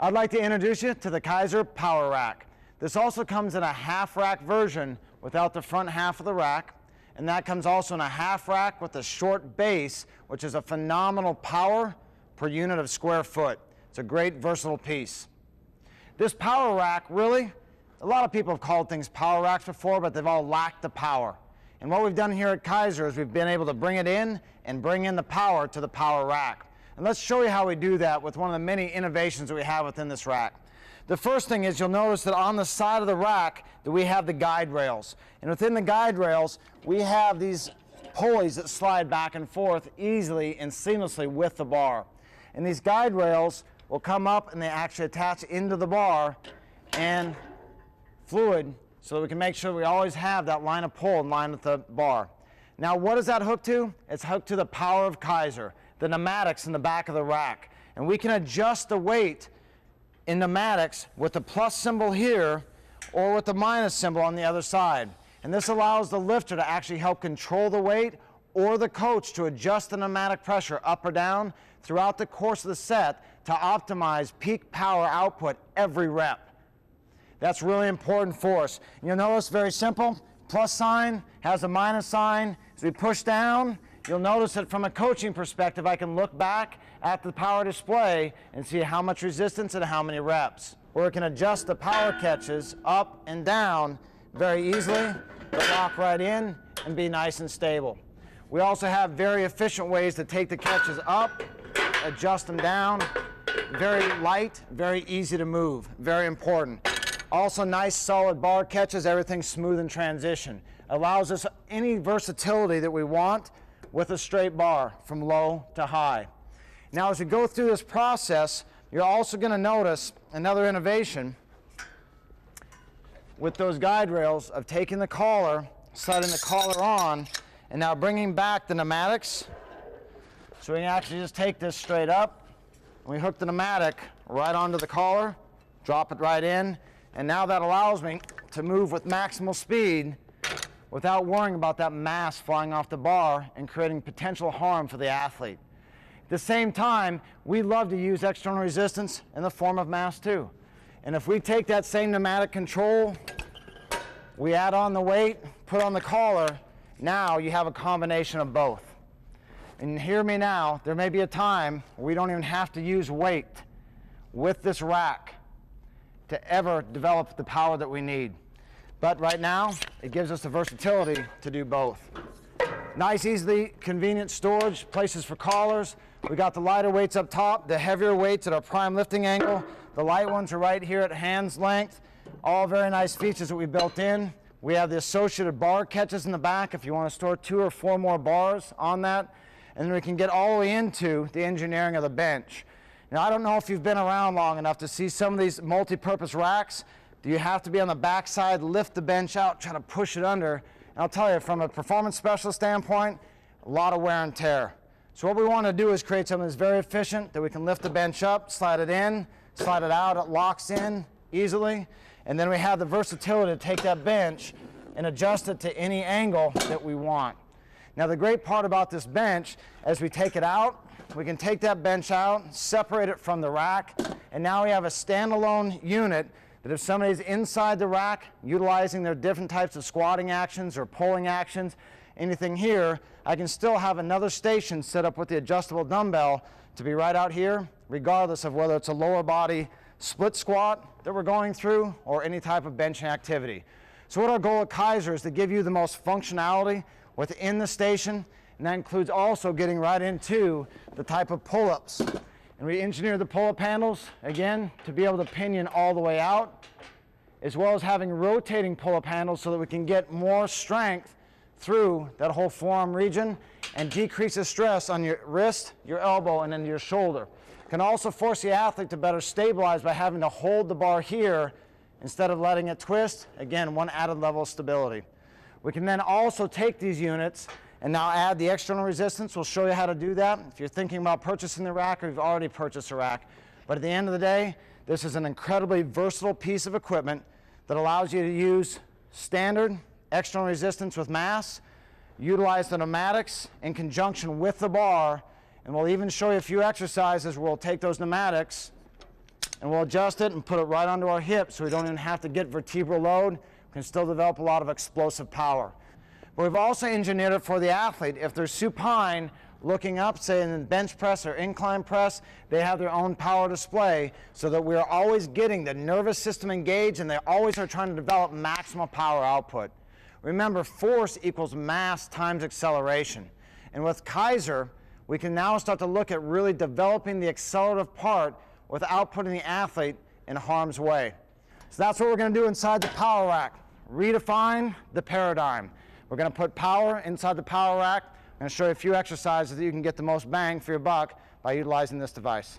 I'd like to introduce you to the Kaiser Power Rack. This also comes in a half rack version without the front half of the rack, and that comes also in a half rack with a short base, which is a phenomenal power per unit of square foot. It's a great versatile piece. This power rack, really, a lot of people have called things power racks before, but they've all lacked the power. And what we've done here at Kaiser is we've been able to bring it in and bring in the power to the power rack. And let's show you how we do that with one of the many innovations that we have within this rack. The first thing is you'll notice that on the side of the rack that we have the guide rails. And within the guide rails, we have these pulleys that slide back and forth easily and seamlessly with the bar. And these guide rails will come up and they actually attach into the bar and fluid so that we can make sure we always have that line of pull in line with the bar. Now, what is that hooked to? It's hooked to the power of Kaiser, the pneumatics in the back of the rack. And we can adjust the weight in pneumatics with the plus symbol here or with the minus symbol on the other side. And this allows the lifter to actually help control the weight or the coach to adjust the pneumatic pressure up or down throughout the course of the set to optimize peak power output every rep. That's really important for us. You'll notice, very simple, plus sign has a minus sign. As we push down, you'll notice that from a coaching perspective, I can look back at the power display and see how much resistance and how many reps. Or we can adjust the power catches up and down very easily, but lock right in and be nice and stable. We also have very efficient ways to take the catches up, adjust them down, very light, very easy to move, very important. Also nice solid bar catches, everything smooth in transition. Allows us any versatility that we want with a straight bar from low to high. Now as we go through this process, you're also going to notice another innovation with those guide rails of taking the collar, sliding the collar on, and now bringing back the pneumatics. So we can actually just take this straight up, and we hook the pneumatic right onto the collar, drop it right in, and now that allows me to move with maximal speed without worrying about that mass flying off the bar and creating potential harm for the athlete. At the same time, we love to use external resistance in the form of mass too. And if we take that same pneumatic control, we add on the weight, put on the collar, now you have a combination of both. And hear me now, there may be a time where we don't even have to use weight with this rack to ever develop the power that we need. But right now, it gives us the versatility to do both. Nice, easily convenient storage places for collars. We got the lighter weights up top, the heavier weights at our prime lifting angle. The light ones are right here at hand's length. All very nice features that we built in. We have the associated bar catches in the back if you want to store 2 or 4 more bars on that. And then we can get all the way into the engineering of the bench. Now, I don't know if you've been around long enough to see some of these multi-purpose racks. Do you have to be on the backside, lift the bench out, try to push it under? And I'll tell you, from a performance specialist standpoint, a lot of wear and tear. So what we want to do is create something that's very efficient, that we can lift the bench up, slide it in, slide it out, it locks in easily. And then we have the versatility to take that bench and adjust it to any angle that we want. Now, the great part about this bench, as we take it out, we can take that bench out, separate it from the rack, and now we have a standalone unit that if somebody's inside the rack, utilizing their different types of squatting actions or pulling actions, anything here, I can still have another station set up with the adjustable dumbbell to be right out here, regardless of whether it's a lower body split squat that we're going through or any type of benching activity. So what our goal at Kaiser is to give you the most functionality within the station, and that includes also getting right into the type of pull-ups. And we engineered the pull-up handles, again, to be able to pinion all the way out, as well as having rotating pull-up handles so that we can get more strength through that whole forearm region and decrease the stress on your wrist, your elbow, and into your shoulder. Can also force the athlete to better stabilize by having to hold the bar here instead of letting it twist. Again, one added level of stability. We can then also take these units and now add the external resistance. We'll show you how to do that if you're thinking about purchasing the rack or you've already purchased a rack. But at the end of the day, this is an incredibly versatile piece of equipment that allows you to use standard external resistance with mass, utilize the pneumatics in conjunction with the bar, and we'll even show you a few exercises where we'll take those pneumatics and we'll adjust it and put it right onto our hip so we don't even have to get vertebral load. We can still develop a lot of explosive power. But we've also engineered it for the athlete. If they're supine, looking up, say in bench press or incline press, they have their own power display so that we're always getting the nervous system engaged and they always are trying to develop maximal power output. Remember, force equals mass times acceleration. And with Kaiser, we can now start to look at really developing the accelerative part without putting the athlete in harm's way. So that's what we're going to do inside the power rack. Redefine the paradigm. We're going to put power inside the power rack. I'm going to show you a few exercises that you can get the most bang for your buck by utilizing this device.